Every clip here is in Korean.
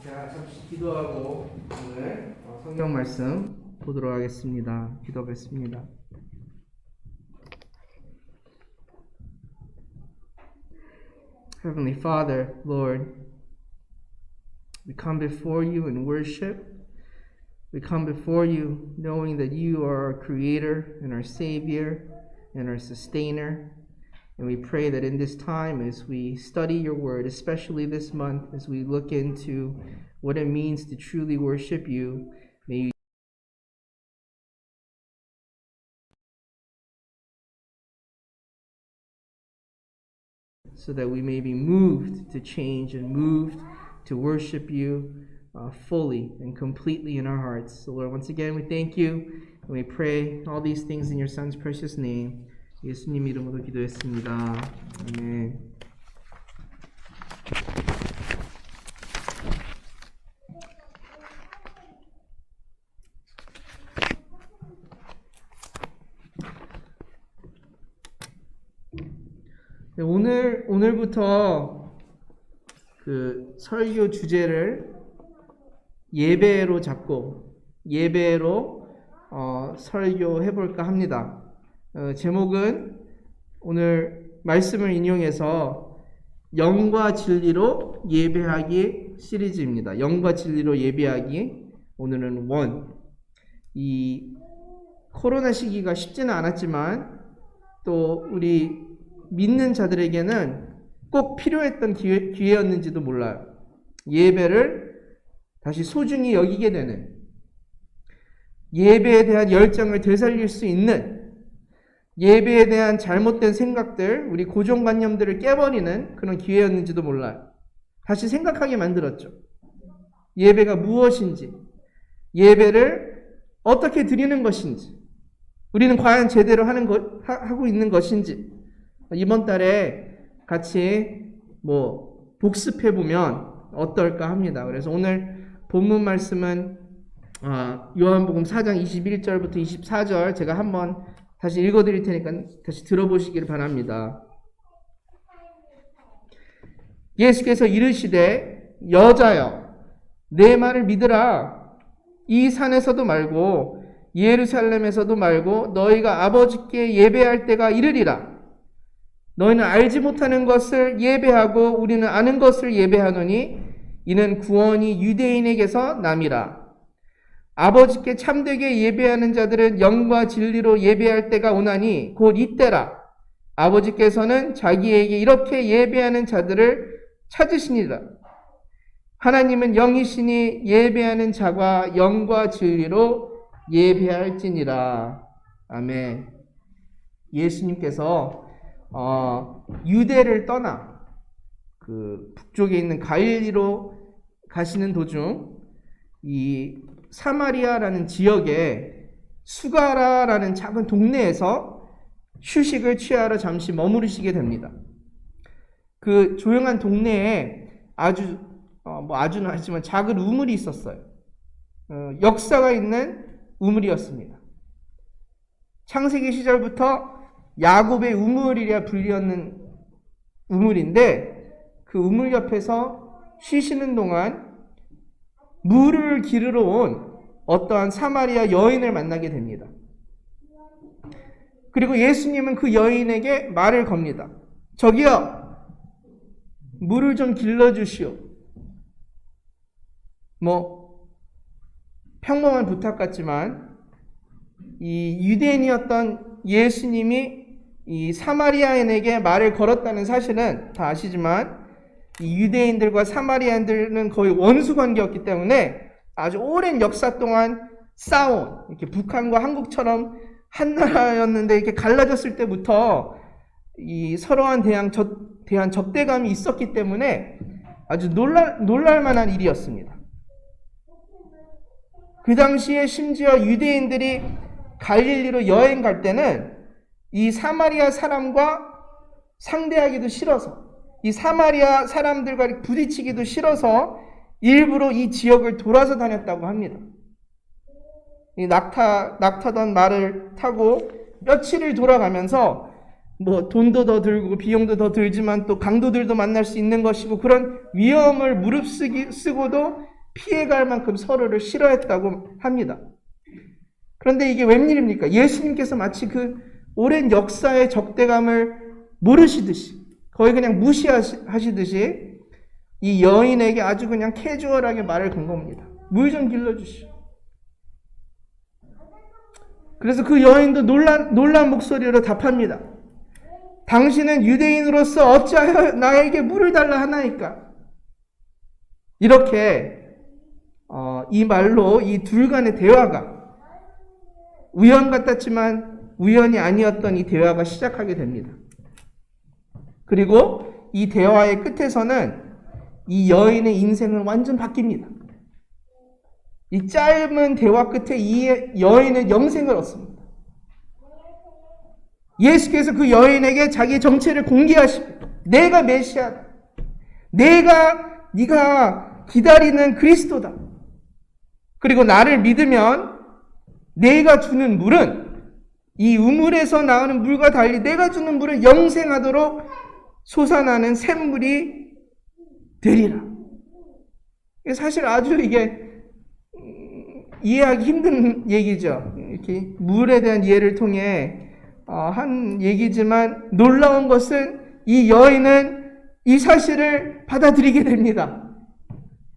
자, 잠시 기도하고 오늘 성경 말씀 보도록 하겠습니다. 기도하겠습니다. Heavenly Father, Lord, we come before you in worship. We come before you knowing that you are our creator and our savior and our sustainer. And we pray that in this time, as we study your word, especially this month, as we look into what it means to truly worship you, may you so that we may be moved to change and moved to worship you fully and completely in our hearts. So Lord, once again, we thank you and we pray all these things in your Son's precious name. 예수님 이름으로 기도했습니다. 아멘. 오늘부터 그 설교 주제를 예배로 잡고 예배로 설교해 볼까 합니다. 제목은 오늘 말씀을 인용해서 영과 진리로 예배하기 시리즈입니다. 영과 진리로 예배하기. 오늘은 1. 이 코로나 시기가 쉽지는 않았지만 또 우리 믿는 자들에게는 꼭 필요했던 기회였는지도 몰라요. 예배를 다시 소중히 여기게 되는, 예배에 대한 열정을 되살릴 수 있는, 예배에 대한 잘못된 생각들, 우리 고정관념들을 깨버리는 그런 기회였는지도 몰라요. 다시 생각하게 만들었죠. 예배가 무엇인지, 예배를 어떻게 드리는 것인지, 우리는 과연 제대로 하고 있는 것인지, 이번 달에 같이 복습해보면 어떨까 합니다. 그래서 오늘 본문 말씀은 요한복음 4장 21절부터 24절 제가 한번 다시 읽어드릴 테니까 다시 들어보시길 바랍니다. 예수께서 이르시되 여자여 내 말을 믿으라. 이 산에서도 말고 예루살렘에서도 말고 너희가 아버지께 예배할 때가 이르리라. 너희는 알지 못하는 것을 예배하고 우리는 아는 것을 예배하노니 이는 구원이 유대인에게서 남이라. 아버지께 참되게 예배하는 자들은 영과 진리로 예배할 때가 오나니 곧 이때라. 아버지께서는 자기에게 이렇게 예배하는 자들을 찾으시니라. 하나님은 영이시니 예배하는 자가 영과 진리로 예배할지니라. 아멘. 예수님께서 유대를 떠나 그 북쪽에 있는 갈릴리로 가시는 도중 이 사마리아라는 지역에 수가라라는 작은 동네에서 휴식을 취하러 잠시 머무르시게 됩니다. 그 조용한 동네에 아주는 아니지만 작은 우물이 있었어요. 역사가 있는 우물이었습니다. 창세기 시절부터 야곱의 우물이라 불리었는 우물인데 그 우물 옆에서 쉬시는 동안 물을 기르러 온 어떠한 사마리아 여인을 만나게 됩니다. 그리고 예수님은 그 여인에게 말을 겁니다. 저기요, 물을 좀 길러주시오. 평범한 부탁 같지만 이 유대인이었던 예수님이 이 사마리아인에게 말을 걸었다는 사실은 다 아시지만 이 유대인들과 사마리아인들은 거의 원수 관계였기 때문에 아주 오랜 역사 동안 싸운, 이렇게 북한과 한국처럼 한 나라였는데 이렇게 갈라졌을 때부터 이 서로한 대한 적대감이 있었기 때문에 아주 놀랄만한 일이었습니다. 그 당시에 심지어 유대인들이 갈릴리로 여행 갈 때는 이 사마리아 사람과 상대하기도 싫어서, 이 사마리아 사람들과 부딪히기도 싫어서 일부러 이 지역을 돌아서 다녔다고 합니다. 이 낙타던 말을 타고 며칠을 돌아가면서 돈도 더 들고 비용도 더 들지만 또 강도들도 만날 수 있는 것이고 그런 위험을 무릅쓰고도 피해갈 만큼 서로를 싫어했다고 합니다. 그런데 이게 웬일입니까? 예수님께서 마치 그 오랜 역사의 적대감을 모르시듯이, 거의 그냥 무시하시듯이 이 여인에게 아주 그냥 캐주얼하게 말을 건 겁니다. 물 좀 길러주시오. 그래서 그 여인도 놀란 목소리로 답합니다. 당신은 유대인으로서 어찌하여 나에게 물을 달라 하나이까? 이렇게 이 말로 이 둘 간의 대화가 우연 같았지만 우연이 아니었던 이 대화가 시작하게 됩니다. 그리고 이 대화의 끝에서는 이 여인의 인생은 완전 바뀝니다. 이 짧은 대화 끝에 이 여인은 영생을 얻습니다. 예수께서 그 여인에게 자기의 정체를 공개하십니다. 내가 메시아다. 네가 기다리는 그리스도다. 그리고 나를 믿으면 내가 주는 물은 이 우물에서 나오는 물과 달리 내가 주는 물은 영생하도록 솟아나는 샘물이 되리라. 사실 아주 이게 이해하기 힘든 얘기죠. 이렇게 물에 대한 이해를 통해 한 얘기지만 놀라운 것은 이 여인은 이 사실을 받아들이게 됩니다.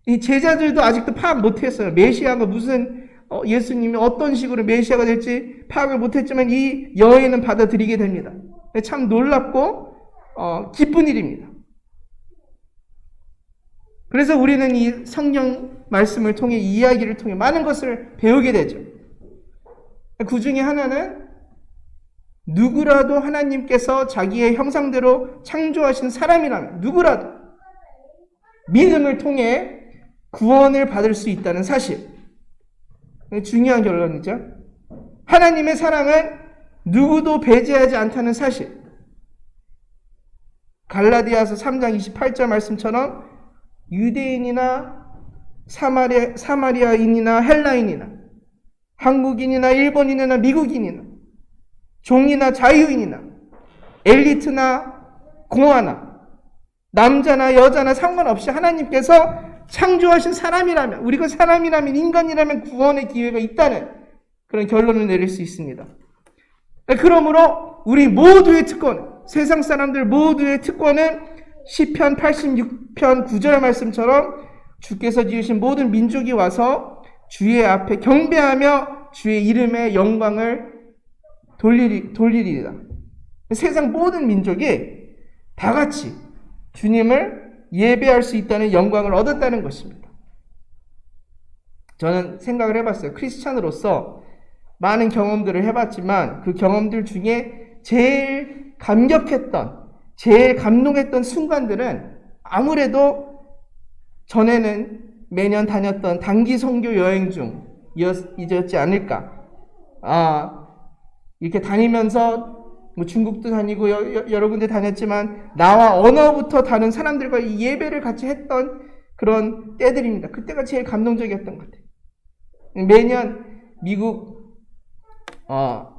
이 제자들도 아직도 파악 못했어요. 메시아가 무슨 예수님이 어떤 식으로 메시아가 될지 파악을 못했지만 이 여인은 받아들이게 됩니다. 참 놀랍고 기쁜 일입니다. 그래서 우리는 이 성경 말씀을 통해 이 이야기를 통해 많은 것을 배우게 되죠. 그 중에 하나는 누구라도 하나님께서 자기의 형상대로 창조하신 사람이라면 누구라도 믿음을 통해 구원을 받을 수 있다는 사실. 중요한 결론이죠. 하나님의 사랑은 누구도 배제하지 않다는 사실. 갈라디아서 3장 28절 말씀처럼 유대인이나 사마리아인이나 헬라인이나 한국인이나 일본인이나 미국인이나 종이나 자유인이나 엘리트나 공화나 남자나 여자나 상관없이 하나님께서 창조하신 사람이라면, 우리가 사람이라면, 인간이라면 구원의 기회가 있다는 그런 결론을 내릴 수 있습니다. 그러므로 우리 모두의 특권, 세상 사람들 모두의 특권은 시편 86편 9절 말씀처럼 주께서 지으신 모든 민족이 와서 주의 앞에 경배하며 주의 이름의 영광을 돌리리이다. 세상 모든 민족이 다 같이 주님을 예배할 수 있다는 영광을 얻었다는 것입니다. 저는 생각을 해봤어요. 크리스찬으로서 많은 경험들을 해봤지만 그 경험들 중에 제일 감격했던, 제일 감동했던 순간들은 아무래도 전에는 매년 다녔던 단기 선교 여행 중이었지 않을까. 이렇게 다니면서 뭐 중국도 다니고 여러 군데 다녔지만 나와 언어부터 다른 사람들과 이 예배를 같이 했던 그런 때들입니다. 그때가 제일 감동적이었던 것 같아요. 매년 미국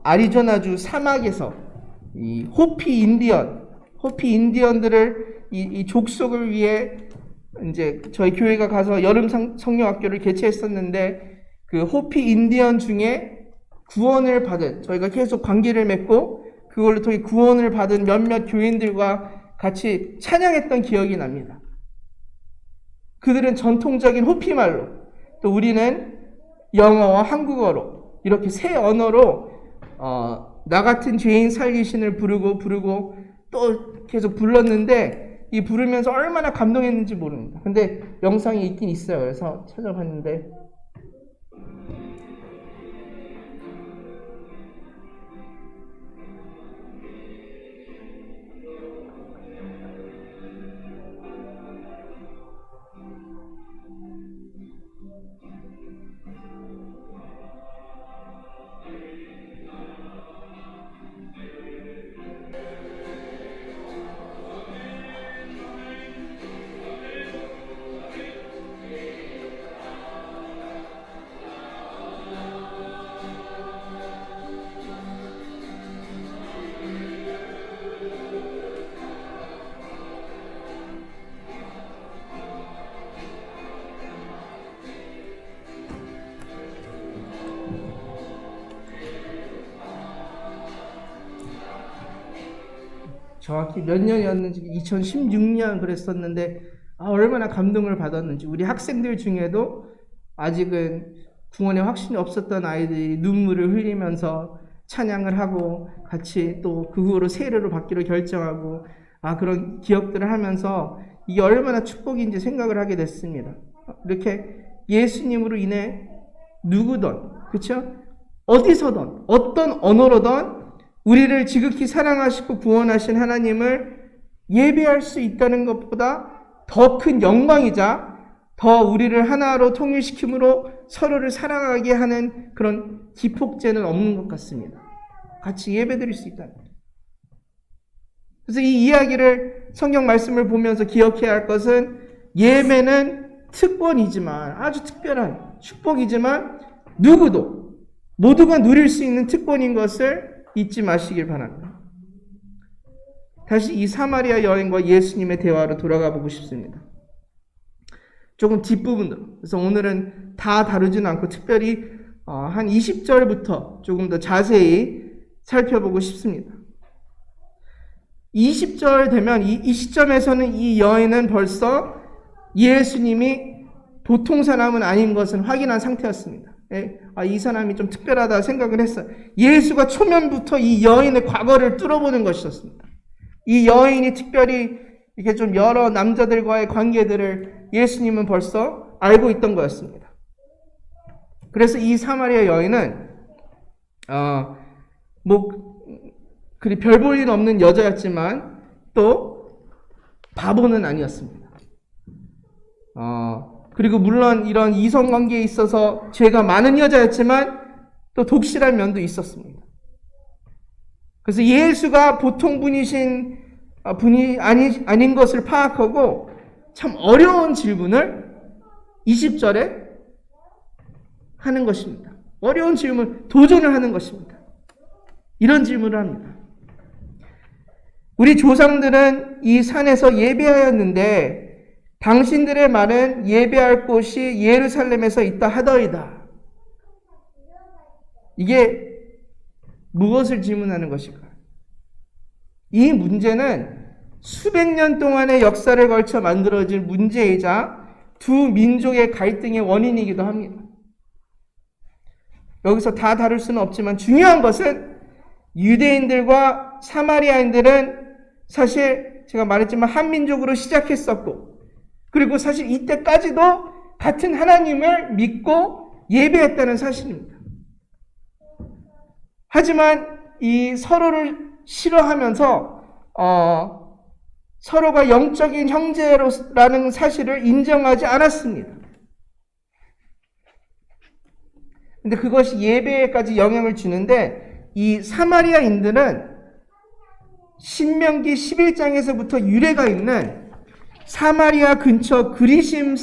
아리조나주 사막에서 이 호피 인디언들을 이 족속을 위해 이제 저희 교회가 가서 여름 성령학교를 개최했었는데 그 호피 인디언 중에 구원을 받은, 저희가 계속 관계를 맺고 그걸로 통해 구원을 받은 몇몇 교인들과 같이 찬양했던 기억이 납니다. 그들은 전통적인 호피말로, 또 우리는 영어와 한국어로 이렇게 세 언어로 나 같은 죄인 살리신을 부르고 또 계속 불렀는데 이 부르면서 얼마나 감동했는지 모릅니다. 근데 영상이 있긴 있어요. 그래서 찾아봤는데 정확히 몇 년이었는지 2016년 그랬었는데 얼마나 감동을 받았는지 우리 학생들 중에도 아직은 구원의 확신이 없었던 아이들이 눈물을 흘리면서 찬양을 하고 같이 또 그 후로 세례를 받기로 결정하고 그런 기억들을 하면서 이게 얼마나 축복인지 생각을 하게 됐습니다. 이렇게 예수님으로 인해 누구든 그렇죠? 어디서든 어떤 언어로든 우리를 지극히 사랑하시고 구원하신 하나님을 예배할 수 있다는 것보다 더 큰 영광이자 더 우리를 하나로 통일시킴으로 서로를 사랑하게 하는 그런 기폭제는 없는 것 같습니다. 같이 예배드릴 수 있다는 거예요. 그래서 이 이야기를 성경 말씀을 보면서 기억해야 할 것은 예배는 특권이지만 아주 특별한 축복이지만 누구도 모두가 누릴 수 있는 특권인 것을 잊지 마시길 바랍니다. 다시 이 사마리아 여인과 예수님의 대화로 돌아가 보고 싶습니다. 조금 뒷부분으로. 그래서 오늘은 다 다루지는 않고 특별히 한 20절부터 조금 더 자세히 살펴보고 싶습니다. 20절 되면 이 시점에서는 이 여인은 벌써 예수님이 보통 사람은 아닌 것은 확인한 상태였습니다. 이 사람이 좀 특별하다 생각을 했어요. 예수가 초면부터 이 여인의 과거를 뚫어보는 것이었습니다. 이 여인이 특별히 이렇게 좀 여러 남자들과의 관계들을 예수님은 벌써 알고 있던 거였습니다. 그래서 이 사마리아 여인은 그리 별 볼 일 없는 여자였지만 또 바보는 아니었습니다. 그리고 물론 이런 이성관계에 있어서 죄가 많은 여자였지만 또 독실한 면도 있었습니다. 그래서 예수가 보통 분이 아닌 것을 파악하고 참 어려운 질문을 20절에 하는 것입니다. 어려운 질문, 도전을 하는 것입니다. 이런 질문을 합니다. 우리 조상들은 이 산에서 예배하였는데 당신들의 말은 예배할 곳이 예루살렘에서 있다 하더이다. 이게 무엇을 질문하는 것일까요? 이 문제는 수백 년 동안의 역사를 걸쳐 만들어질 문제이자 두 민족의 갈등의 원인이기도 합니다. 여기서 다 다룰 수는 없지만 중요한 것은 유대인들과 사마리아인들은 사실 제가 말했지만 한 민족으로 시작했었고 그리고 사실 이때까지도 같은 하나님을 믿고 예배했다는 사실입니다. 하지만 이 서로를 싫어하면서 서로가 영적인 형제라는 사실을 인정하지 않았습니다. 근데 그것이 예배에까지 영향을 주는데 이 사마리아인들은 신명기 11장에서부터 유래가 있는 사마리아 근처 그리심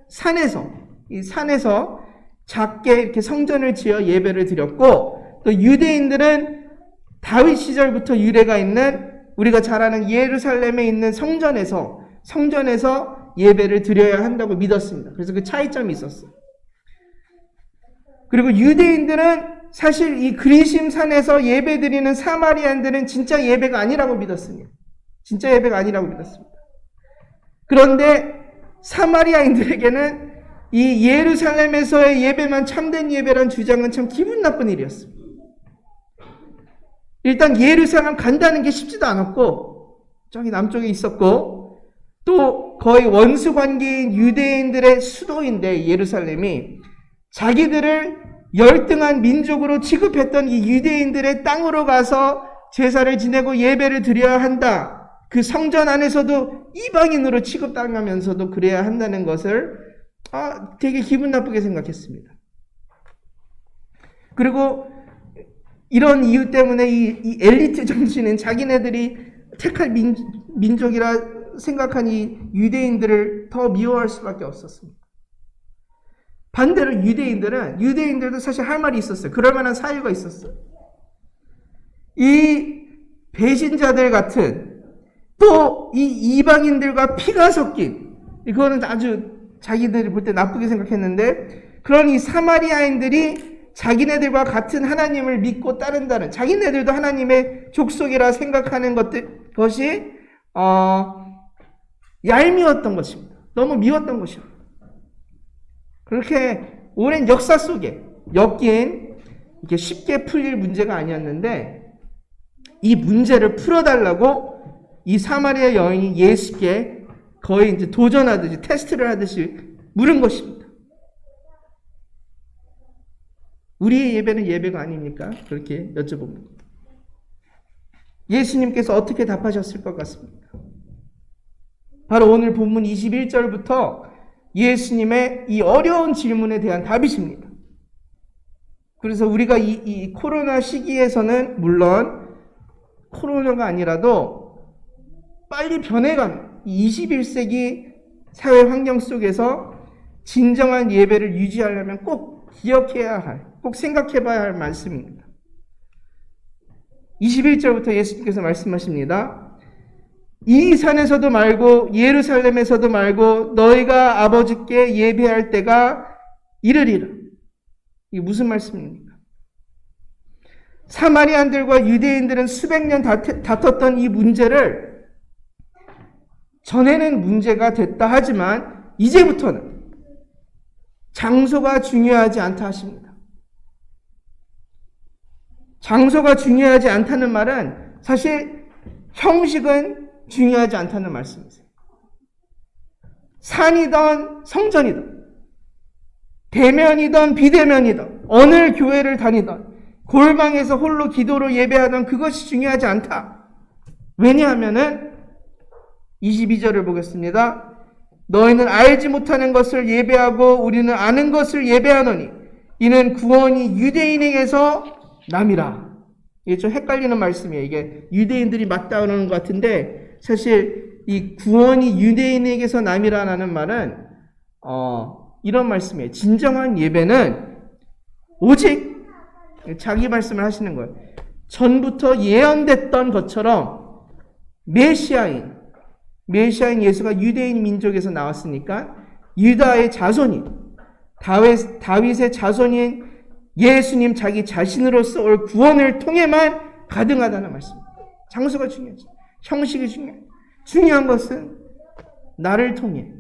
산에서 이 산에서 작게 이렇게 성전을 지어 예배를 드렸고 또 유대인들은 다윗 시절부터 유래가 있는 우리가 잘 아는 예루살렘에 있는 성전에서 예배를 드려야 한다고 믿었습니다. 그래서 그 차이점이 있었어요. 그리고 유대인들은 사실 이 그리심 산에서 예배드리는 사마리아인들은 진짜 예배가 아니라고 믿었습니다. 진짜 예배가 아니라고 믿었습니다. 그런데 사마리아인들에게는 이 예루살렘에서의 예배만 참된 예배란 주장은 참 기분 나쁜 일이었습니다. 일단 예루살렘 간다는 게 쉽지도 않았고 저기 남쪽에 있었고 또 거의 원수 관계인 유대인들의 수도인데 예루살렘이 자기들을 열등한 민족으로 취급했던 이 유대인들의 땅으로 가서 제사를 지내고 예배를 드려야 한다. 그 성전 안에서도 이방인으로 취급당하면서도 그래야 한다는 것을 되게 기분 나쁘게 생각했습니다. 그리고 이런 이유 때문에 이 엘리트 정신은 자기네들이 택할 민족이라 생각한 이 유대인들을 더 미워할 수밖에 없었습니다. 반대로 유대인들도 사실 할 말이 있었어요. 그럴 만한 사유가 있었어요. 이 배신자들 같은 또 이 이방인들과 피가 섞인 이거는 아주 자기들이 볼 때 나쁘게 생각했는데 그런 이 사마리아인들이 자기네들과 같은 하나님을 믿고 따른다는 자기네들도 하나님의 족속이라 생각하는 것들 것이 얄미웠던 것입니다. 너무 미웠던 것이요. 그렇게 오랜 역사 속에 엮인 이렇게 쉽게 풀릴 문제가 아니었는데 이 문제를 풀어달라고 이 사마리아 여인이 예수께 거의 이제 도전하듯이 테스트를 하듯이 물은 것입니다. 우리의 예배는 예배가 아닙니까? 그렇게 여쭤봅니다. 예수님께서 어떻게 답하셨을 것 같습니까? 바로 오늘 본문 21절부터 예수님의 이 어려운 질문에 대한 답이십니다. 그래서 우리가 이 코로나 시기에서는 물론 코로나가 아니라도 빨리 변해가는 21세기 사회 환경 속에서 진정한 예배를 유지하려면 꼭 기억해야 할, 꼭 생각해 봐야 할 말씀입니다. 21절부터 예수님께서 말씀하십니다. 이 산에서도 말고 예루살렘에서도 말고 너희가 아버지께 예배할 때가 이르리라. 이게 무슨 말씀입니까? 사마리안들과 유대인들은 수백 년 다퉜던 이 문제를 전에는 문제가 됐다 하지만 이제부터는 장소가 중요하지 않다 하십니다. 장소가 중요하지 않다는 말은 사실 형식은 중요하지 않다는 말씀이세요. 산이든 성전이든 대면이든 비대면이든 어느 교회를 다니든 골방에서 홀로 기도로 예배하던 그것이 중요하지 않다. 왜냐하면은 22절을 보겠습니다. 너희는 알지 못하는 것을 예배하고 우리는 아는 것을 예배하노니 이는 구원이 유대인에게서 남이라. 이게 좀 헷갈리는 말씀이에요. 이게 유대인들이 맞다는 것 같은데 사실 이 구원이 유대인에게서 남이라는 말은 이런 말씀이에요. 진정한 예배는 오직 자기 말씀을 하시는 거예요. 전부터 예언됐던 것처럼 메시아인 예수가 유대인 민족에서 나왔으니까 유다의 자손이 다윗의 자손인 예수님 자기 자신으로서 올 구원을 통해만 가능하다는 말씀입니다. 장소가 중요하지. 형식이 중요해. 중요한 것은 나를 통해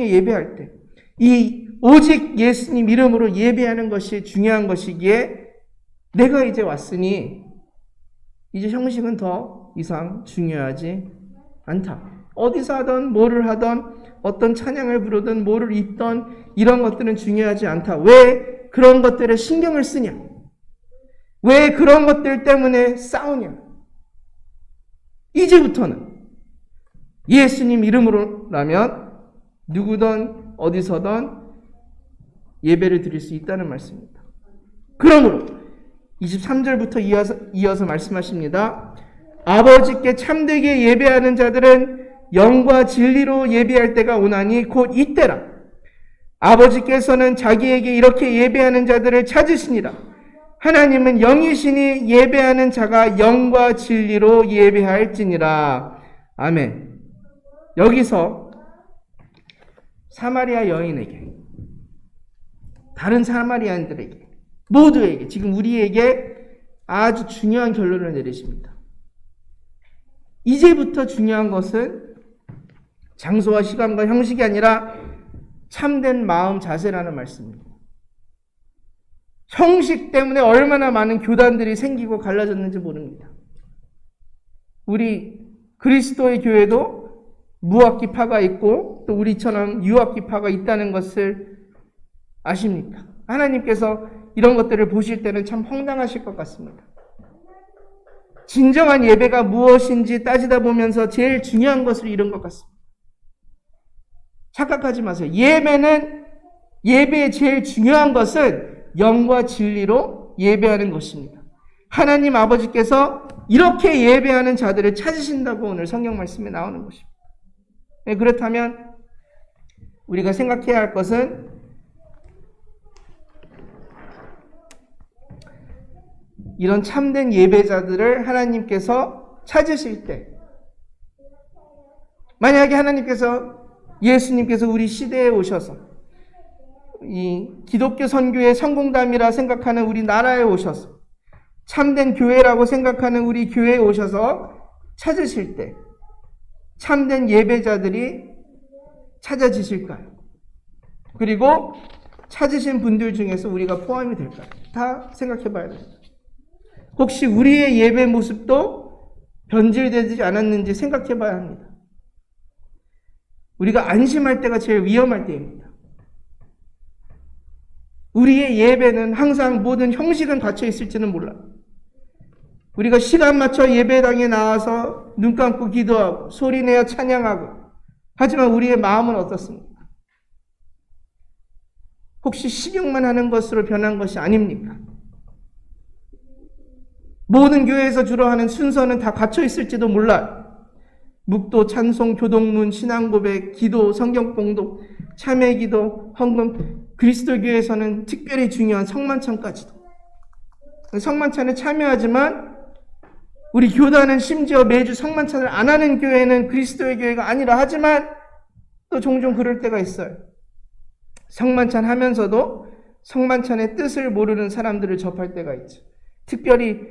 예배할 때 이 오직 예수님 이름으로 예배하는 것이 중요한 것이기에 내가 이제 왔으니 이제 형식은 더 이상 중요하지 않다. 어디서 하던 뭐를 하던 어떤 찬양을 부르든 뭐를 입던 이런 것들은 중요하지 않다. 왜 그런 것들에 신경을 쓰냐? 왜 그런 것들 때문에 싸우냐? 이제부터는 예수님 이름으로라면 누구든 어디서든 예배를 드릴 수 있다는 말씀입니다. 그러므로 23절부터 이어서 말씀하십니다. 아버지께 참되게 예배하는 자들은 영과 진리로 예배할 때가 오나니 곧 이때라. 아버지께서는 자기에게 이렇게 예배하는 자들을 찾으시니라. 하나님은 영이시니 예배하는 자가 영과 진리로 예배할지니라. 아멘. 여기서 사마리아 여인에게, 다른 사마리아인들에게, 모두에게, 지금 우리에게 아주 중요한 결론을 내리십니다. 이제부터 중요한 것은 장소와 시간과 형식이 아니라 참된 마음 자세라는 말씀입니다. 형식 때문에 얼마나 많은 교단들이 생기고 갈라졌는지 모릅니다. 우리 그리스도의 교회도 무학기파가 있고 또 우리처럼 유학기파가 있다는 것을 아십니까? 하나님께서 이런 것들을 보실 때는 참 황당하실 것 같습니다. 진정한 예배가 무엇인지 따지다 보면서 제일 중요한 것을 잃은 것 같습니다. 착각하지 마세요. 예배의 제일 중요한 것은 영과 진리로 예배하는 것입니다. 하나님 아버지께서 이렇게 예배하는 자들을 찾으신다고 오늘 성경 말씀에 나오는 것입니다. 그렇다면 우리가 생각해야 할 것은 이런 참된 예배자들을 하나님께서 찾으실 때, 만약에 예수님께서 우리 시대에 오셔서 이 기독교 선교의 성공담이라 생각하는 우리 나라에 오셔서 참된 교회라고 생각하는 우리 교회에 오셔서 찾으실 때 참된 예배자들이 찾아지실까요? 그리고 찾으신 분들 중에서 우리가 포함이 될까요? 다 생각해 봐야 됩니다. 혹시 우리의 예배 모습도 변질되지 않았는지 생각해 봐야 합니다. 우리가 안심할 때가 제일 위험할 때입니다. 우리의 예배는 항상 모든 형식은 갖춰 있을지는 몰라요. 우리가 시간 맞춰 예배당에 나와서 눈 감고 기도하고 소리내어 찬양하고, 하지만 우리의 마음은 어떻습니까? 혹시 식용만 하는 것으로 변한 것이 아닙니까? 모든 교회에서 주로 하는 순서는 다 갖춰 있을지도 몰라요. 묵도, 찬송, 교동문, 신앙고백, 기도, 성경봉독, 참회기도, 헌금, 그리스도교에서는 특별히 중요한 성만찬까지도. 성만찬에 참여하지만 우리 교단은 심지어 매주 성만찬을 안 하는 교회는 그리스도의 교회가 아니라 하지만 또 종종 그럴 때가 있어요. 성만찬 하면서도 성만찬의 뜻을 모르는 사람들을 접할 때가 있죠. 특별히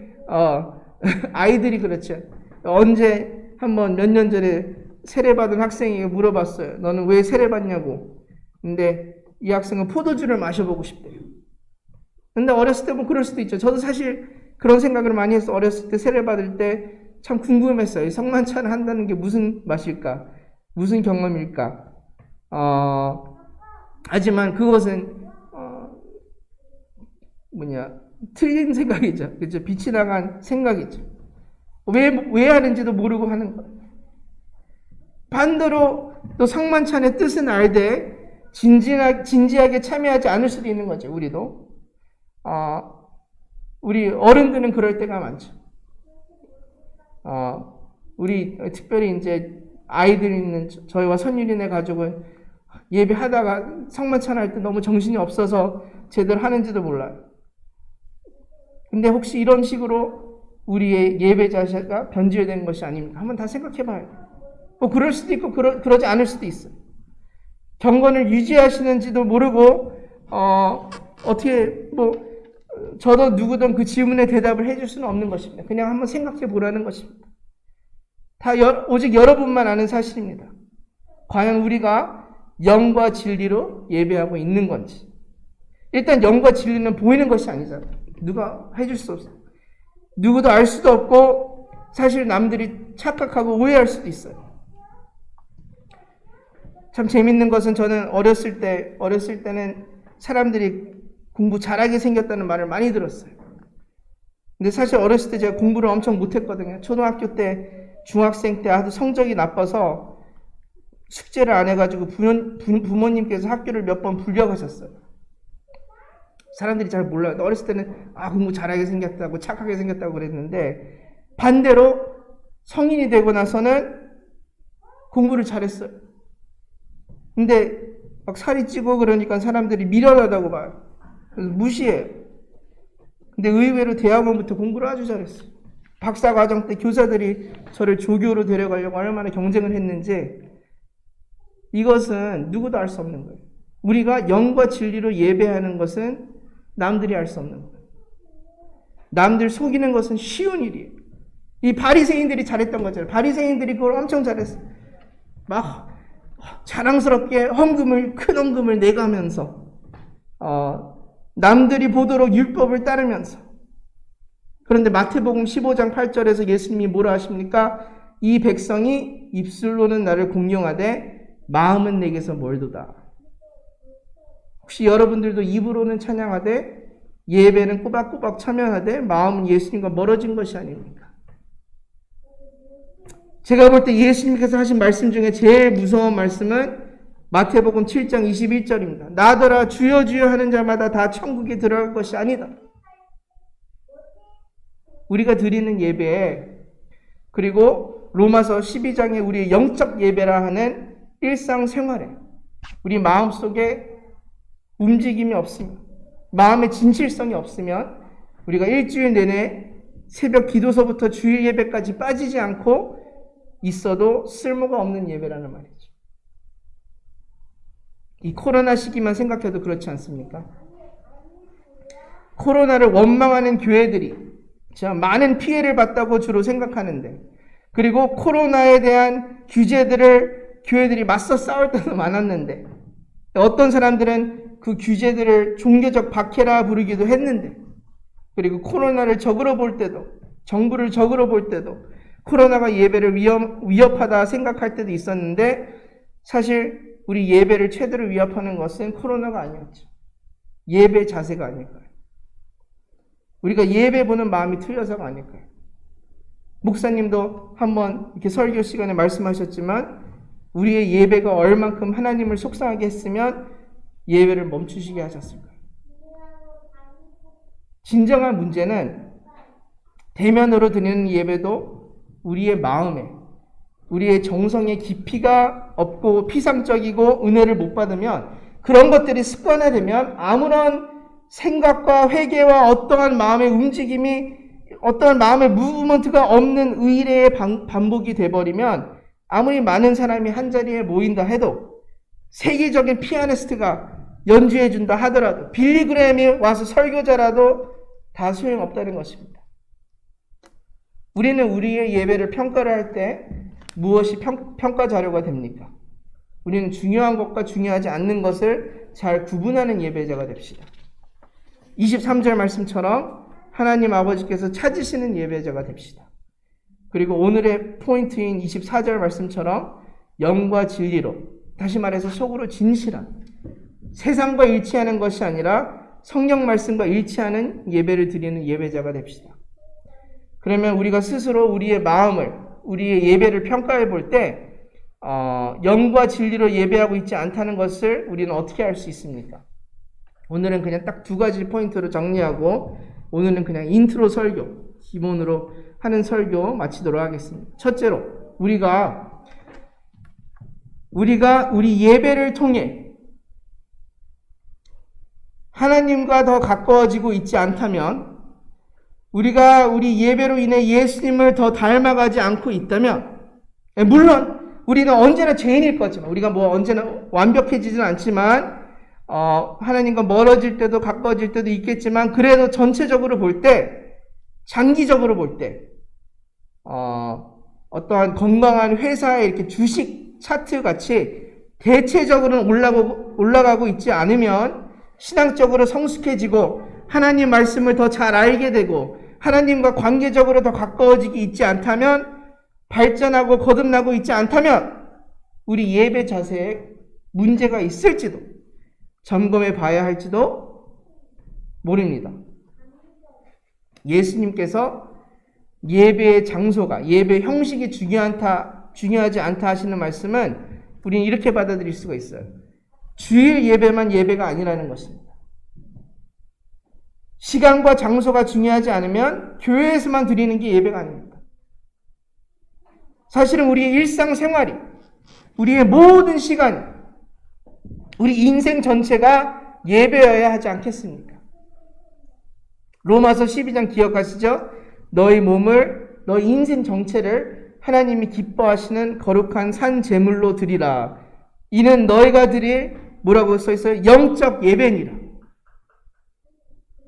아이들이 그렇죠. 언제 한번 몇 년 전에 세례받은 학생에게 물어봤어요. 너는 왜 세례받냐고. 근데 이 학생은 포도주를 마셔보고 싶대요. 근데 어렸을 때 뭐 그럴 수도 있죠. 저도 사실 그런 생각을 많이 해서 어렸을 때 세례받을 때 참 궁금했어요. 성만찬을 한다는 게 무슨 맛일까? 무슨 경험일까? 하지만 그것은 틀린 생각이죠. 그렇죠? 빛이 나간 생각이죠. 왜 하는지도 모르고 하는 거예요. 반대로 또 성만찬의 뜻은 알되 진지하게 참여하지 않을 수도 있는 거죠. 우리도. 우리 어른들은 그럴 때가 많죠. 우리 특별히 이제 아이들 있는 저희와 선율이네 가족은 예배하다가 성만찬 할 때 너무 정신이 없어서 제대로 하는지도 몰라요. 근데 혹시 이런 식으로 우리의 예배자가 변질된 것이 아닙니까? 한번 다 생각해 봐요. 뭐 그럴 수도 있고 그러지 않을 수도 있어요. 경건을 유지하시는지도 모르고 어떻게 저도 누구든 그 질문에 대답을 해줄 수는 없는 것입니다. 그냥 한번 생각해 보라는 것입니다. 오직 여러분만 아는 사실입니다. 과연 우리가 영과 진리로 예배하고 있는 건지. 일단 영과 진리는 보이는 것이 아니잖아요. 누가 해줄 수 없어요. 누구도 알 수도 없고 사실 남들이 착각하고 오해할 수도 있어요. 참 재밌는 것은 저는 어렸을 때는 사람들이 공부 잘하게 생겼다는 말을 많이 들었어요. 근데 사실 어렸을 때 제가 공부를 엄청 못했거든요. 초등학교 때, 중학생 때 아주 성적이 나빠서 숙제를 안 해가지고 부모님께서 학교를 몇 번 불려가셨어요. 사람들이 잘 몰라요. 어렸을 때는 공부 잘하게 생겼다고 착하게 생겼다고 그랬는데 반대로 성인이 되고 나서는 공부를 잘했어요. 근데 막 살이 찌고 그러니까 사람들이 미련하다고 봐요. 그래서 무시해요. 근데 의외로 대학원부터 공부를 아주 잘했어요. 박사과정 때 교사들이 저를 조교로 데려가려고 얼마나 경쟁을 했는지 이것은 누구도 알 수 없는 거예요. 우리가 영과 진리로 예배하는 것은 남들이 알 수 없는 거예요. 남들 속이는 것은 쉬운 일이에요. 이 바리새인들이 잘했던 거잖아요. 바리새인들이 그걸 엄청 잘했어요. 막 자랑스럽게 큰 헌금을 내가면서 남들이 보도록 율법을 따르면서. 그런데 마태복음 15장 8절에서 예수님이 뭐라 하십니까? 이 백성이 입술로는 나를 공경하되 마음은 내게서 멀도다. 혹시 여러분들도 입으로는 찬양하되 예배는 꼬박꼬박 참여하되 마음은 예수님과 멀어진 것이 아닙니까? 제가 볼 때 예수님께서 하신 말씀 중에 제일 무서운 말씀은 마태복음 7장 21절입니다. 나더러 주여 주여 하는 자마다 다 천국에 들어갈 것이 아니다. 우리가 드리는 예배에 그리고 로마서 12장에 우리의 영적 예배라 하는 일상생활에 우리 마음속에 움직임이 없으면 마음의 진실성이 없으면 우리가 일주일 내내 새벽 기도서부터 주일 예배까지 빠지지 않고 있어도 쓸모가 없는 예배라는 말이죠. 이 코로나 시기만 생각해도 그렇지 않습니까? 코로나를 원망하는 교회들이 많은 피해를 봤다고 주로 생각하는데 그리고 코로나에 대한 규제들을 교회들이 맞서 싸울 때도 많았는데, 어떤 사람들은 그 규제들을 종교적 박해라 부르기도 했는데, 그리고 코로나를 적으로 볼 때도, 정부를 적으로 볼 때도, 코로나가 예배를 위협하다 생각할 때도 있었는데, 사실 우리 예배를 최대로 위협하는 것은 코로나가 아니었죠. 예배 자세가 아닐까요? 우리가 예배 보는 마음이 틀려서가 아닐까요? 목사님도 한번 이렇게 설교 시간에 말씀하셨지만, 우리의 예배가 얼만큼 하나님을 속상하게 했으면 예배를 멈추시게 하셨을까요? 진정한 문제는 대면으로 드리는 예배도 우리의 마음에, 우리의 정성의 깊이가 없고 피상적이고 은혜를 못 받으면, 그런 것들이 습관화되면 아무런 생각과 회개와 어떠한 마음의 움직임이, 어떠한 마음의 무브먼트가 없는 의례의 반복이 돼버리면, 아무리 많은 사람이 한자리에 모인다 해도, 세계적인 피아니스트가 연주해준다 하더라도, 빌리그램이 와서 설교자라도 다 소용없다는 것입니다. 우리는 우리의 예배를 평가를 할 때 무엇이 평가 자료가 됩니까? 우리는 중요한 것과 중요하지 않는 것을 잘 구분하는 예배자가 됩시다. 23절 말씀처럼 하나님 아버지께서 찾으시는 예배자가 됩시다. 그리고 오늘의 포인트인 24절 말씀처럼 영과 진리로, 다시 말해서 속으로 진실한, 세상과 일치하는 것이 아니라 성경 말씀과 일치하는 예배를 드리는 예배자가 됩시다. 그러면 우리가 스스로 우리의 마음을, 우리의 예배를 평가해 볼 때 영과 진리로 예배하고 있지 않다는 것을 우리는 어떻게 알 수 있습니까? 오늘은 그냥 딱 두 가지 포인트로 정리하고, 오늘은 그냥 인트로 설교, 기본으로 하는 설교 마치도록 하겠습니다. 첫째로, 우리가 우리 예배를 통해 하나님과 더 가까워지고 있지 않다면, 우리가 우리 예배로 인해 예수님을 더 닮아가지 않고 있다면, 물론 우리는 언제나 죄인일 거지만, 우리가 언제나 완벽해지진 않지만, 하나님과 멀어질 때도 가까워질 때도 있겠지만, 그래도 전체적으로 볼 때, 장기적으로 볼 때, 어떠한 건강한 회사의 이렇게 주식 차트 같이 대체적으로는 올라가고 있지 않으면, 신앙적으로 성숙해지고 하나님 말씀을 더 잘 알게 되고 하나님과 관계적으로 더 가까워지기 있지 않다면, 발전하고 거듭나고 있지 않다면 우리 예배 자세에 문제가 있을지도 점검해 봐야 할지도 모릅니다. 예수님께서 예배의 장소가, 예배 형식이 중요하지 않다 하시는 말씀은 우리는 이렇게 받아들일 수가 있어요. 주일 예배만 예배가 아니라는 것입니다. 시간과 장소가 중요하지 않으면 교회에서만 드리는 게 예배가 아닙니다. 사실은 우리의 일상생활이, 우리의 모든 시간이, 우리 인생 전체가 예배여야 하지 않겠습니까? 로마서 12장 기억하시죠? 너희 몸을, 너희 인생 전체를 하나님이 기뻐하시는 거룩한 산 제물로 드리라. 이는 너희가 드릴, 뭐라고 써있어요? 영적 예배니라.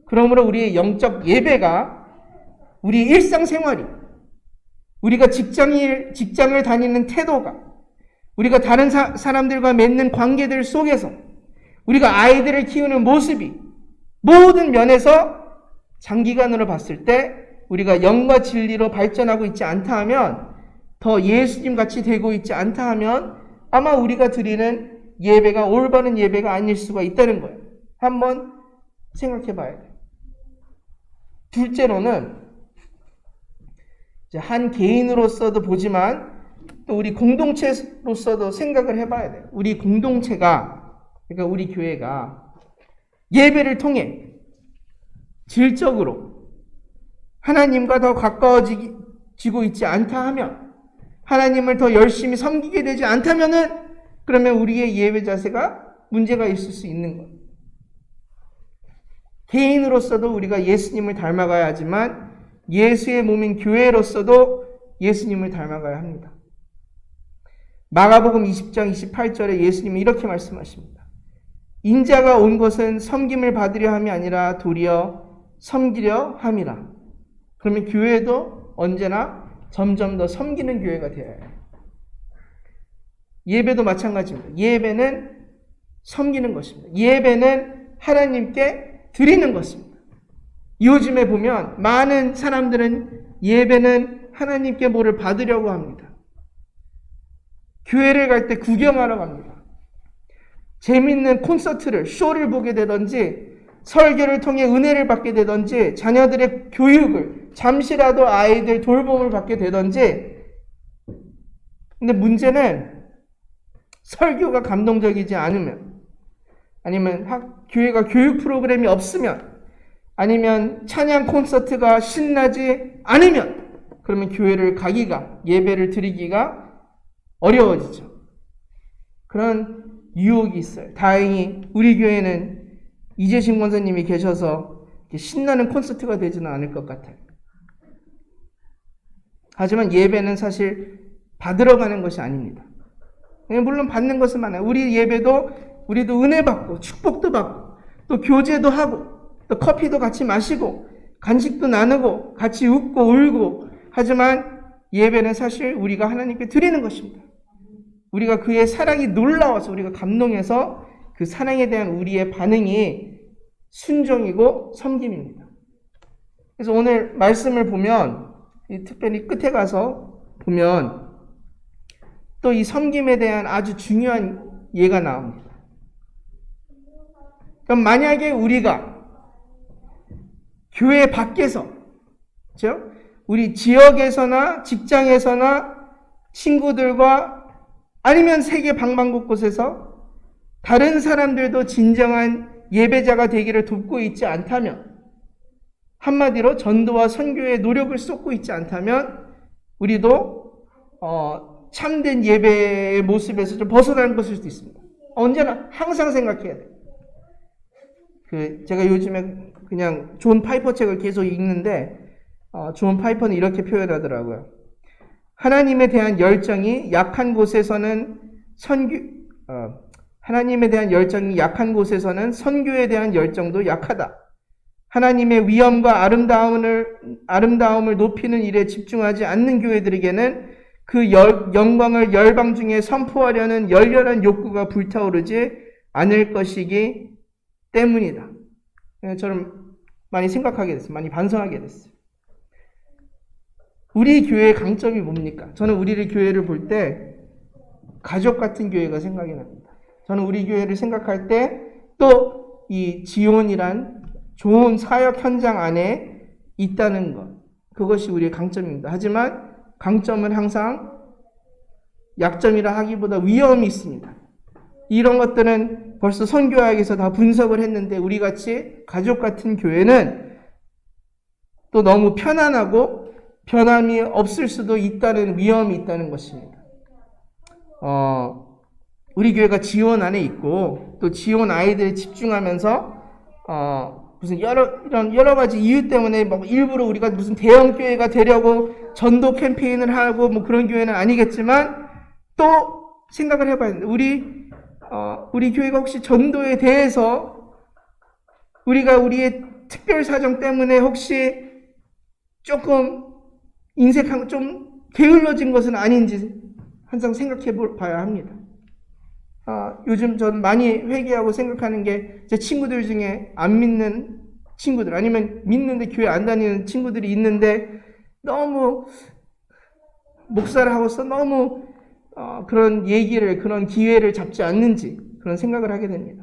그러므로 우리의 영적 예배가, 우리 일상생활이, 우리가 직장을 다니는 태도가, 우리가 다른 사람들과 맺는 관계들 속에서, 우리가 아이들을 키우는 모습이, 모든 면에서 장기간으로 봤을 때 우리가 영과 진리로 발전하고 있지 않다 하면, 더 예수님 같이 되고 있지 않다 하면 아마 우리가 드리는 예배가 올바른 예배가 아닐 수가 있다는 거예요. 한번 생각해 봐야 돼요. 둘째로는, 한 개인으로서도 보지만 또 우리 공동체로서도 생각을 해봐야 돼요. 우리 공동체가, 그러니까 우리 교회가 예배를 통해 질적으로 하나님과 더 가까워지고 있지 않다 하면, 하나님을 더 열심히 섬기게 되지 않다면은, 그러면 우리의 예배 자세가 문제가 있을 수 있는 거예요. 개인으로서도 우리가 예수님을 닮아가야 하지만 예수의 몸인 교회로서도 예수님을 닮아가야 합니다. 마가복음 20장 28절에 예수님이 이렇게 말씀하십니다. 인자가 온 것은 섬김을 받으려 함이 아니라 도리어 섬기려 함이라. 그러면 교회도 언제나 점점 더 섬기는 교회가 되어야 해요. 예배도 마찬가지입니다. 예배는 섬기는 것입니다. 예배는 하나님께 드리는 것입니다. 요즘에 보면 많은 사람들은 예배는 하나님께 뭐를 받으려고 합니다. 교회를 갈 때 구경하러 갑니다. 재밌는 콘서트를, 쇼를 보게 되든지 설교를 통해 은혜를 받게 되든지 자녀들의 교육을, 잠시라도 아이들 돌봄을 받게 되든지. 근데 문제는 설교가 감동적이지 않으면, 아니면 교회가 교육 프로그램이 없으면, 아니면 찬양 콘서트가 신나지 않으면, 그러면 교회를 가기가, 예배를 드리기가 어려워지죠. 그런 유혹이 있어요. 다행히 우리 교회는 이재신 권사님이 계셔서 신나는 콘서트가 되지는 않을 것 같아요. 하지만 예배는 사실 받으러 가는 것이 아닙니다. 물론 받는 것은 많아요. 우리 예배도 우리도 은혜 받고 축복도 받고 또 교제도 하고 또 커피도 같이 마시고 간식도 나누고 같이 웃고 울고. 하지만 예배는 사실 우리가 하나님께 드리는 것입니다. 우리가 그의 사랑이 놀라워서 우리가 감동해서 그 사랑에 대한 우리의 반응이 순종이고 섬김입니다. 그래서 오늘 말씀을 보면, 특별히 끝에 가서 보면 또 이 섬김에 대한 아주 중요한 예가 나옵니다. 그럼 만약에 우리가 교회 밖에서, 그렇죠? 우리 지역에서나 직장에서나 친구들과 아니면 세계 방방곳곳에서 다른 사람들도 진정한 예배자가 되기를 돕고 있지 않다면, 한마디로 전도와 선교에 노력을 쏟고 있지 않다면 우리도 참된 예배의 모습에서 좀 벗어나는 것일 수도 있습니다. 언제나 항상 생각해야 돼요. 제가 요즘에 그냥 존 파이퍼 책을 계속 읽는데 존 파이퍼는 이렇게 표현하더라고요. 하나님에 대한 열정이 약한 곳에서는 하나님에 대한 열정이 약한 곳에서는 선교에 대한 열정도 약하다. 하나님의 위엄과 아름다움을 높이는 일에 집중하지 않는 교회들에게는 그 영광을 열방 중에 선포하려는 열렬한 욕구가 불타오르지 않을 것이기 때문이다. 저는 많이 생각하게 됐어요. 많이 반성하게 됐어요. 우리 교회의 강점이 뭡니까? 저는 우리 교회를 볼 때 가족 같은 교회가 생각이 납니다. 저는 우리 교회를 생각할 때 또 이 지온이란 좋은 사역 현장 안에 있다는 것, 그것이 우리의 강점입니다. 하지만 강점은 항상 약점이라 하기보다 위험이 있습니다. 이런 것들은 벌써 선교학에서 다 분석을 했는데 우리같이 가족 같은 교회는 또 너무 편안하고 변함이 없을 수도 있다는 위험이 있다는 것입니다. 우리 교회가 지원 안에 있고 또 지원 아이들에 집중하면서 무슨 여러 가지 이유 때문에 뭐 일부러 우리가 무슨 대형 교회가 되려고 전도 캠페인을 하고 뭐 그런 교회는 아니겠지만, 또 생각을 해봐야 됩니다. 우리 교회가 혹시 전도에 대해서 우리의 특별 사정 때문에 혹시 조금 인색한 좀 게을러진 것은 아닌지 항상 생각해 봐야 합니다. 요즘 저는 많이 회개하고 생각하는 게 제 친구들 중에 안 믿는 친구들, 아니면 믿는데 교회 안 다니는 친구들이 있는데 너무 목사를 하고서 너무 그런 기회를 잡지 않는지 그런 생각을 하게 됩니다.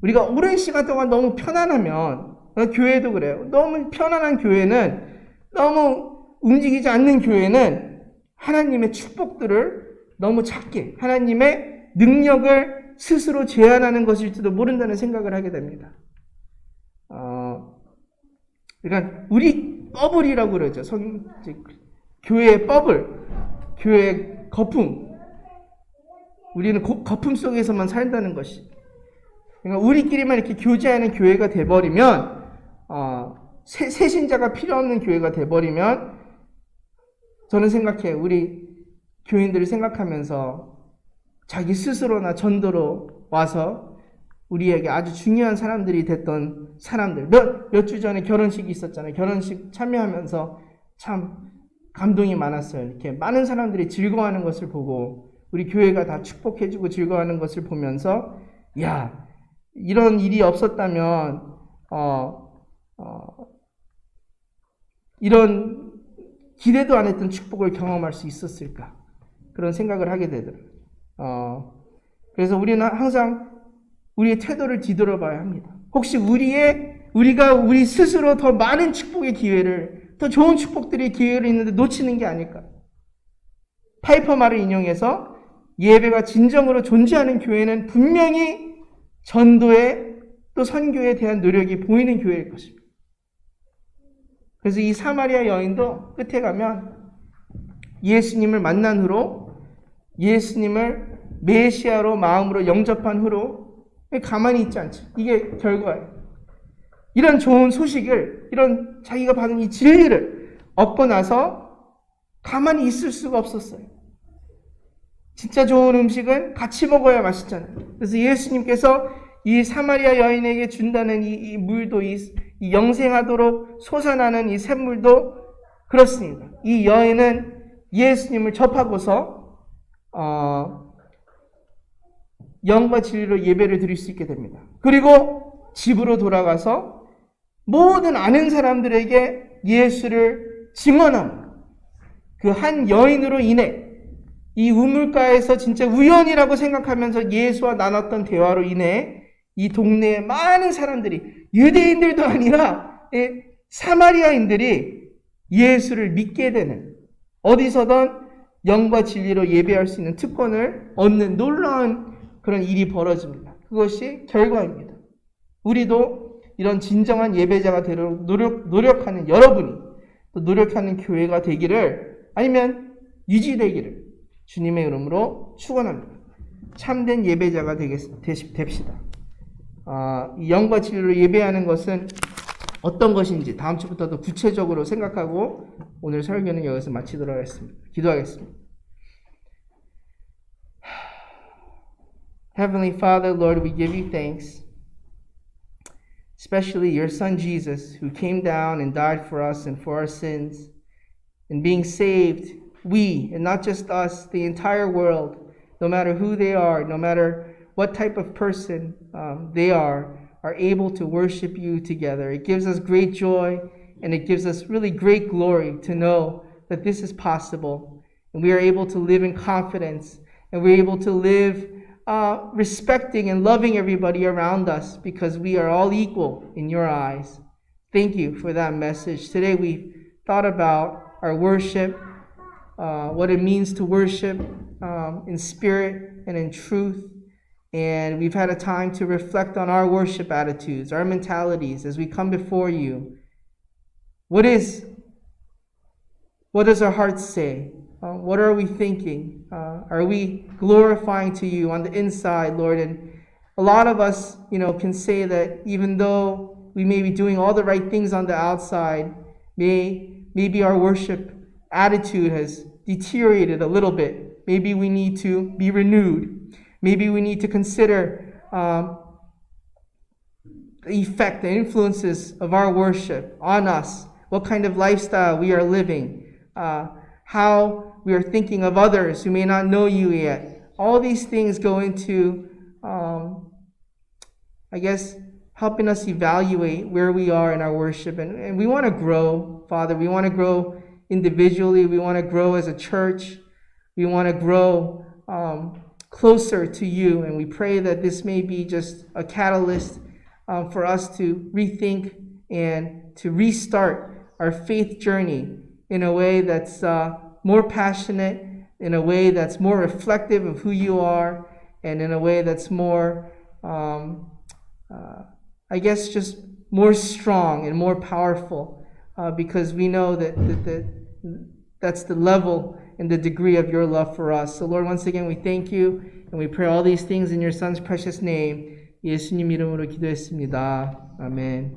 우리가 오랜 시간 동안 너무 편안하면, 교회도 그래요. 너무 편안한 교회는, 너무 움직이지 않는 교회는 하나님의 축복들을 너무 작게, 하나님의 능력을 스스로 제한하는 것일지도 모른다는 생각을 하게 됩니다. 그러니까 우리 버블이라고 그러죠. 교회의 버블, 교회의 거품. 우리는 거품 속에서만 살다는 것이. 그러니까 우리끼리만 이렇게 교제하는 교회가 돼버리면, 새신자가 필요 없는 교회가 돼버리면, 저는 생각해요. 우리 교인들을 생각하면서 자기 스스로나 전도로 와서 우리에게 아주 중요한 사람들이 됐던 사람들, 몇 주 전에 결혼식이 있었잖아요. 결혼식 참여하면서 참 감동이 많았어요. 이렇게 많은 사람들이 즐거워하는 것을 보고 우리 교회가 다 축복해주고 즐거워하는 것을 보면서 야, 이런 일이 없었다면 이런 기대도 안 했던 축복을 경험할 수 있었을까? 그런 생각을 하게 되더라고요. 그래서 우리는 항상 우리의 태도를 뒤돌아봐야 합니다. 혹시 우리가 우리 스스로 더 많은 축복의 기회를, 더 좋은 축복들의 기회를 있는데 놓치는 게 아닐까? 파이퍼 말을 인용해서 예배가 진정으로 존재하는 교회는 분명히 전도에 또 선교에 대한 노력이 보이는 교회일 것입니다. 그래서 이 사마리아 여인도 끝에 가면 예수님을 만난 후로 예수님을 메시아로 마음으로 영접한 후로 가만히 있지 않죠. 이게 결과예요. 이런 좋은 소식을, 이런 자기가 받은 이 진리를 얻고 나서 가만히 있을 수가 없었어요. 진짜 좋은 음식은 같이 먹어야 맛있잖아요. 그래서 예수님께서 이 사마리아 여인에게 준다는 이 물도, 이 영생하도록 솟아나는 이 샘물도 그렇습니다. 이 여인은 예수님을 접하고서 영과 진리로 예배를 드릴 수 있게 됩니다. 그리고 집으로 돌아가서 모든 아는 사람들에게 예수를 증언합니다. 그 한 여인으로 인해 이 우물가에서 진짜 우연이라고 생각하면서 예수와 나눴던 대화로 인해 이 동네의 많은 사람들이, 유대인들도 아니라 사마리아인들이 예수를 믿게 되는, 어디서든 영과 진리로 예배할 수 있는 특권을 얻는 놀라운 그런 일이 벌어집니다. 그것이 결과입니다. 우리도 이런 진정한 예배자가 되도록 노력하는 여러분이, 또 노력하는 교회가 되기를, 아니면 유지되기를 주님의 이름으로 축원합니다. 참된 예배자가 됩시다. 이 영과 진리로 예배하는 것은 어떤 것인지 다음 주부터도 구체적으로 생각하고 오늘 설교는 여기서 마치도록 하겠습니다. 기도하겠습니다. Heavenly Father, Lord, we give you thanks, especially your Son Jesus, who came down and died for us and for our sins. And being saved, we, and not just us, the entire world, no matter who they are, no matter what type of person they are able to worship you together. It gives us great joy, and it gives us really great glory to know that this is possible. And we are able to live in confidence, and we're able to live respecting and loving everybody around us because we are all equal in your eyes. Thank you for that message. Today we thought about our worship, what it means to worship in spirit and in truth. And we've had a time to reflect on our worship attitudes, our mentalities as we come before you. What does our hearts say? What are we thinking? Are we glorifying to you on the inside, Lord? And a lot of us, can say that even though we may be doing all the right things on the outside, maybe our worship attitude has deteriorated a little bit. Maybe we need to be renewed. Maybe we need to consider the effect, the influences of our worship on us, what kind of lifestyle we are living, how we are thinking of others who may not know you yet. All these things go into, helping us evaluate where we are in our worship. And we want to grow, Father. We want to grow individually. We want to grow as a church. We want to grow closer to you. And we pray that this may be just a catalyst for us to rethink and to restart our faith journey in a way that's more passionate, in a way that's more reflective of who you are, and in a way that's more, just more strong and more powerful, because we know that's the level and the degree of your love for us. So Lord, once again, we thank you, and we pray all these things in your Son's precious name. 예수님 이름으로 기도했습니다. 아멘.